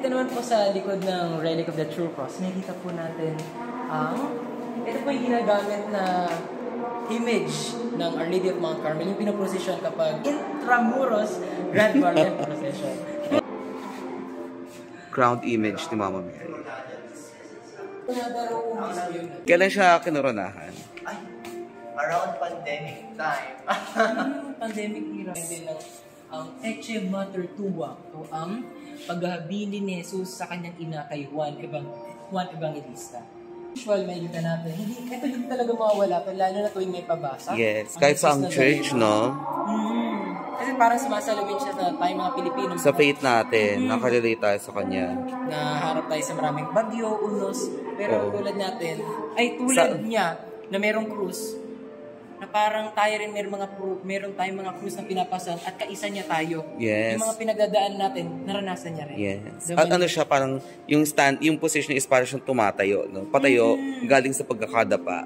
dito naman po sa likod ng Relic of the True Cross, nakikita po natin ito po yung ginagamit na image ng Our Lady of Mount Carmel, yung pinaprosesyon kapag Intramuros Grand Marian Procession. Crowned image ni Mama Mary. Kailan siya kinoronahan? Ay, around pandemic time. Pandemic era din ng Eche Mater Tua, o ang paghahabilin ni Jesus sa kanyang ina kay Juan Evangelista. Usual, may kita natin. Ito hindi talaga mawawala, lalo na tuwing may pabasa. Yes, kahit sa ang church, no? Kasi parang sumasalubin siya sa tayo mga Pilipino. Sa faith natin, nakarelate tayo sa kanya. Naharap tayo sa maraming bagyo, unos, pero tulad natin, ay tulad niya na merong krus, na parang tayo rin meron tayong mga krus na pinapasan at kaisa niya tayo. Yes. Yung mga pinagdadaan natin, naranasan niya rin. Yes. At ano siya, parang yung position is parang siyang tumatayo, no? Patayo, galing sa pagkakadapa.